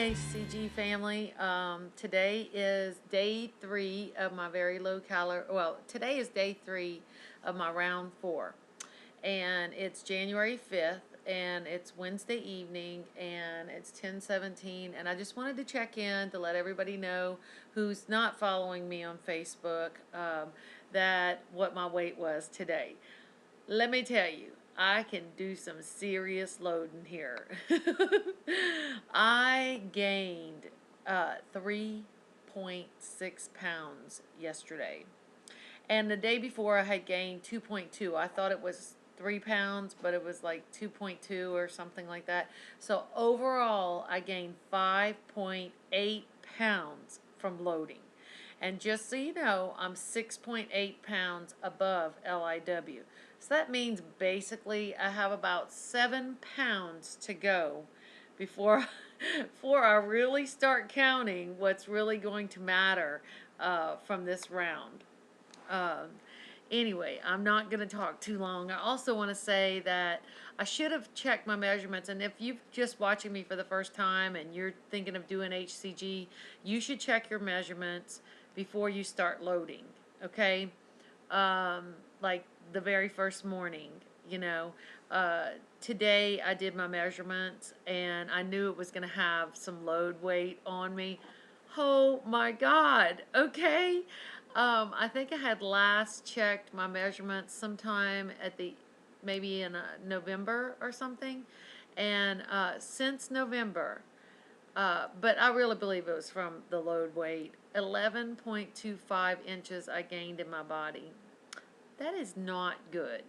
HcG family. Today is day 3 of my very low calorie. Well, today is day 3 of my round 4, and it's January 5th, and it's Wednesday evening, and it's 10:17. And I just wanted to check in to let everybody know who's not following me on Facebook that what my weight was today. Let me tell you, I can do some serious loading here. I gained 3.6 pounds yesterday. And the day before I had gained 2.2. I thought it was 3 pounds, but it was like 2.2 or something like that. So overall, I gained 5.8 pounds from loading. And just so you know, I'm 6.8 pounds above LIW. So that means basically I have about 7 pounds to go before, before I really start counting what's really going to matter from this round. Um, anyway, I'm not going to talk too long. I also want to say that I should have checked my measurements. And if you're just watching me for the first time and you're thinking of doing HcG, you should check your measurements before you start loading, okay? Like the very first morning, you know. Today I did my measurements and I knew it was going to have some load weight on me. Oh my God, okay? I think I had last checked my measurements sometime at maybe in November or something. And since November, but I really believe it was from the load weight, 11.25 inches I gained in my body. That is not good.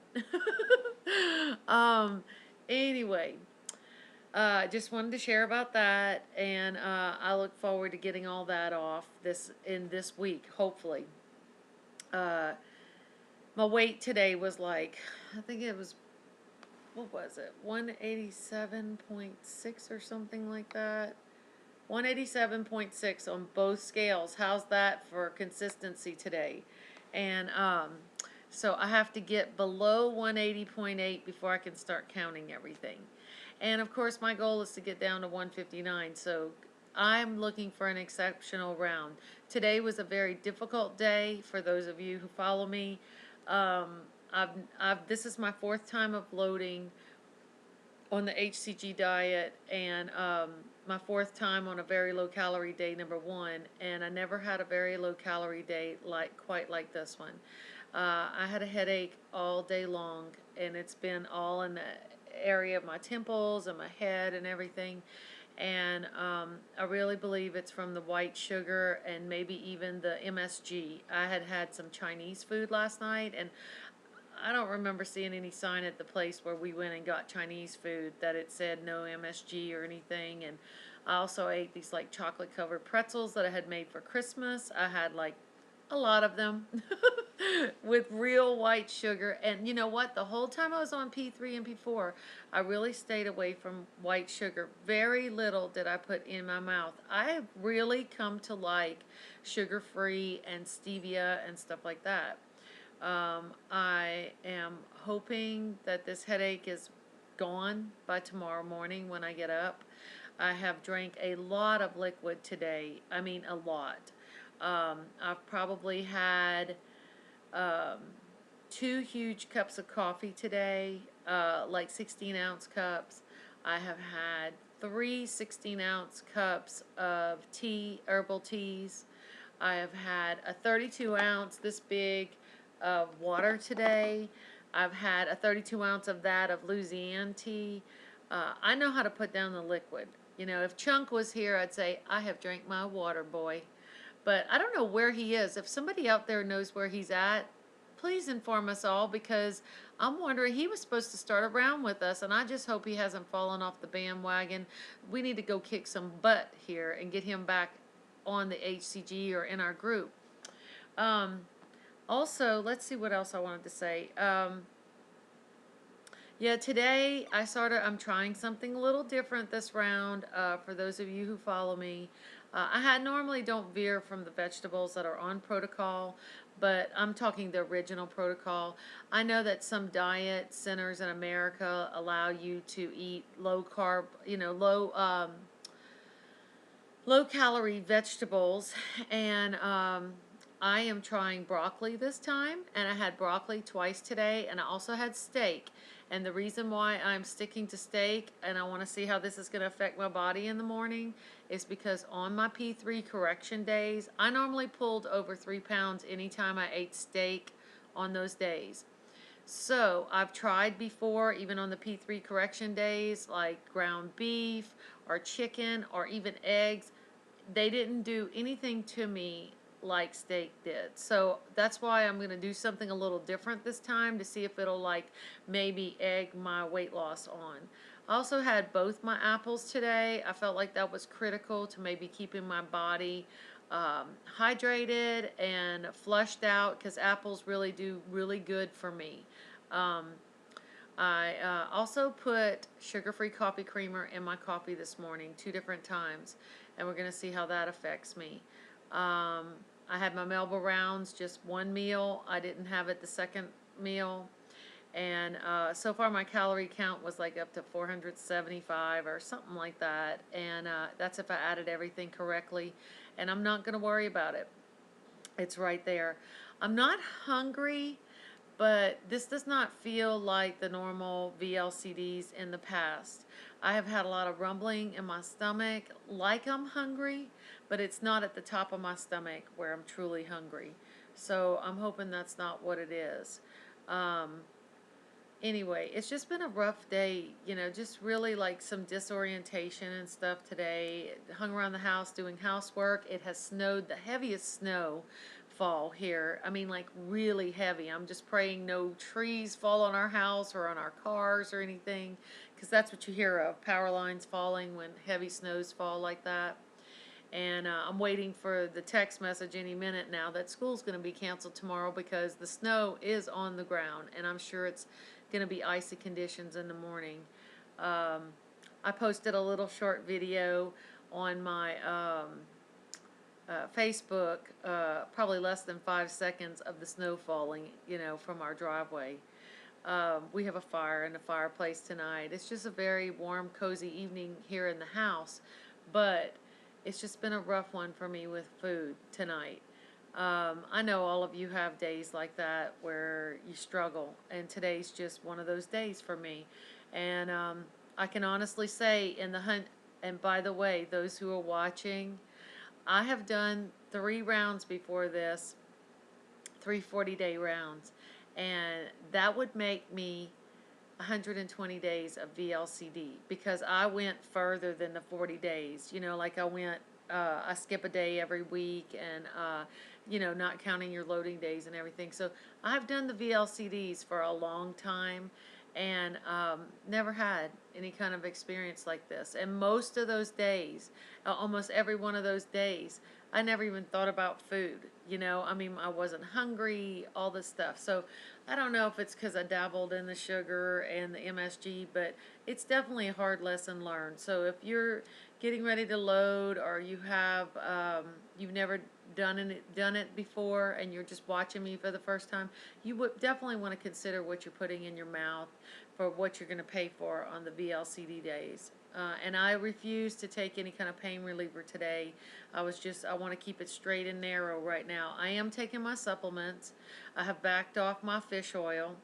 um, anyway, just wanted to share about that, and I look forward to getting all that off this week, hopefully. Uh, my weight today was like, I think it was, what was it, 187.6 or something like that. 187.6 on both scales. How's that for consistency today? And so I have to get below 180.8 before I can start counting everything. And of course my goal is to get down to 159. So I'm looking for an exceptional round. Today was a very difficult day for those of you who follow me. This is my 4th time of loading on the HcG diet, and my 4th time on a very low calorie day, number 1, and I never had a very low calorie day quite like this one. I had a headache all day long, and it's been all in the area of my temples and my head and everything. And I really believe it's from the white sugar and maybe even the MSG. I had some Chinese food last night, and I don't remember seeing any sign at the place where we went and got Chinese food that it said no MSG or anything. And I also ate these like chocolate covered pretzels that I had made for Christmas. I had like a lot of them with real white sugar. And you know what? The whole time I was on P3 and P4, I really stayed away from white sugar. Very little did I put in my mouth. I have really come to like sugar-free and stevia and stuff like that. I am hoping that this headache is gone by tomorrow morning when I get up. I have drank a lot of liquid today. I mean, a lot. I've probably had 2 huge cups of coffee today, like 16-ounce cups. I have had 3 16-ounce cups of tea, herbal teas. I have had a 32-ounce, this big, of water today. I've had a 32-ounce of that of Louisiana tea. I know how to put down the liquid. You know, if Chunk was here, I'd say, I have drank my water, boy. But I don't know where he is. If somebody out there knows where he's at, please inform us all, because I'm wondering, he was supposed to start around with us, and I just hope he hasn't fallen off the bandwagon. We need to go kick some butt here and get him back on the HcG or in our group. Also, let's see what else I wanted to say. Yeah, today I'm trying something a little different this round. For those of you who follow me, I normally don't veer from the vegetables that are on protocol, but I'm talking the original protocol. I know that some diet centers in America allow you to eat low carb, low low-calorie vegetables, and I am trying broccoli this time, and I had broccoli twice today, and I also had steak. And the reason why I'm sticking to steak, and I want to see how this is going to affect my body in the morning, is because on my P3 correction days, I normally pulled over 3 pounds anytime I ate steak on those days. So I've tried before, even on the P3 correction days, like ground beef or chicken or even eggs. They didn't do anything to me like steak did. So that's why I'm going to do something a little different this time to see if it'll like maybe egg my weight loss on. I also had both my apples today. I felt like that was critical to maybe keeping my body hydrated and flushed out, because apples really do really good for me. Um, I also put sugar-free coffee creamer in my coffee this morning 2 different times, and we're going to see how that affects me. I had my Melba Rounds, just one meal. I didn't have it the second meal. And so far my calorie count was like up to 475 or something like that. And that's if I added everything correctly. And I'm not going to worry about it. It's right there. I'm not hungry, but this does not feel like the normal VLCDs in the past. I have had a lot of rumbling in my stomach, like I'm hungry, but it's not at the top of my stomach where I'm truly hungry. So I'm hoping that's not what it is. Anyway, it's just been a rough day, just really like some disorientation and stuff today. Hung around the house doing housework. It has snowed, the heaviest snow fall here. I mean, like really heavy. I'm just praying no trees fall on our house or on our cars or anything, because that's what you hear of, power lines falling when heavy snows fall like that. And I'm waiting for the text message any minute now that school's going to be canceled tomorrow, because the snow is on the ground, and I'm sure it's going to be icy conditions in the morning. I posted a little short video on my Facebook, probably less than 5 seconds of the snow falling, from our driveway. We have a fire in the fireplace tonight. It's just a very warm, cozy evening here in the house, but it's just been a rough one for me with food tonight. I know all of you have days like that where you struggle, and today's just one of those days for me. And I can honestly say in the hunt, and by the way, those who are watching, I have done 3 rounds before this, 3 40-day rounds, and that would make me 120 days of VLCD, because I went further than the 40 days. Like I skip a day every week, and not counting your loading days and everything. So I've done the VLCDs for a long time, and never had any kind of experience like this. And most of those days, almost every one of those days, I never even thought about food. I mean, I wasn't hungry, all this stuff. So I don't know if it's because I dabbled in the sugar and the MSG, but it's definitely a hard lesson learned. So if you're getting ready to load, or you have you've never done it before, and you're just watching me for the first time, you would definitely want to consider what you're putting in your mouth for what you're going to pay for on the VLCD days. And I refuse to take any kind of pain reliever today. I want to keep it straight and narrow right now. I am taking my supplements. I have backed off my fish oil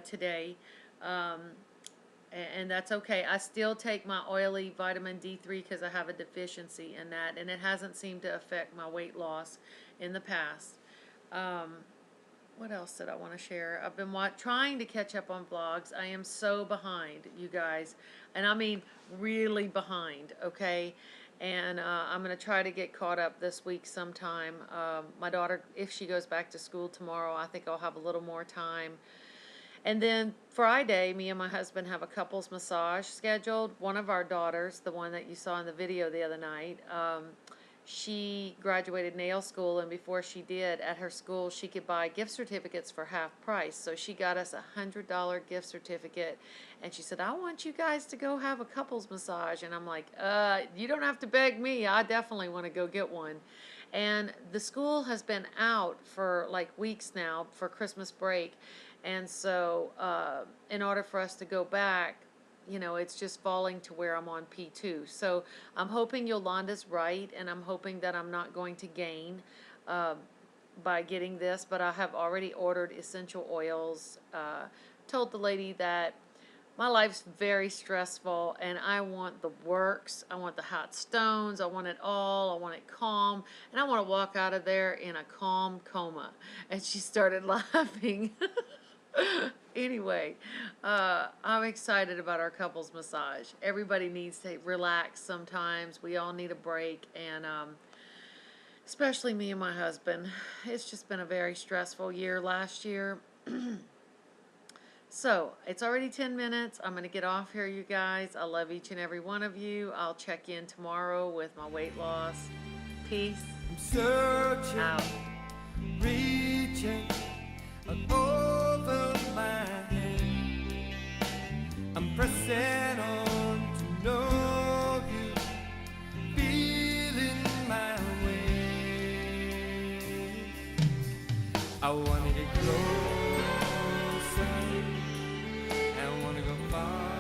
today. And that's okay. I still take my oily vitamin D3 because I have a deficiency in that, and it hasn't seemed to affect my weight loss in the past. What else did I want to share? I've been trying to catch up on vlogs. I am so behind, you guys, and I mean really behind, okay? And I'm going to try to get caught up this week sometime. My daughter, if she goes back to school tomorrow, I think I'll have a little more time. And then Friday, me and my husband have a couples massage scheduled. One of our daughters, the one that you saw in the video the other night, she graduated nail school, and before she did, at her school, she could buy gift certificates for half price. So she got us $100 gift certificate, and she said, I want you guys to go have a couples massage. And I'm like, you don't have to beg me. I definitely want to go get one. And the school has been out for like weeks now for Christmas break. And so in order for us to go back, you know, it's just falling to where I'm on P2. So I'm hoping Yolanda's right, and I'm hoping that I'm not going to gain by getting this, but I have already ordered essential oils. Told the lady that my life's very stressful and I want the works. I want the hot stones. I want it all. I want it calm. And I want to walk out of there in a calm coma. And she started laughing. Anyway, I'm excited about our couples massage. Everybody needs to relax sometimes. We all need a break. And especially me and my husband. It's just been a very stressful year last year. So, it's already 10 minutes. I'm going to get off here, you guys. I love each and every one of you. I'll check in tomorrow with my weight loss. Peace. I'm searching, Out. reaching over my head. I'm pressing on to know you, feeling my way. I wanna get closer, I wanna go far.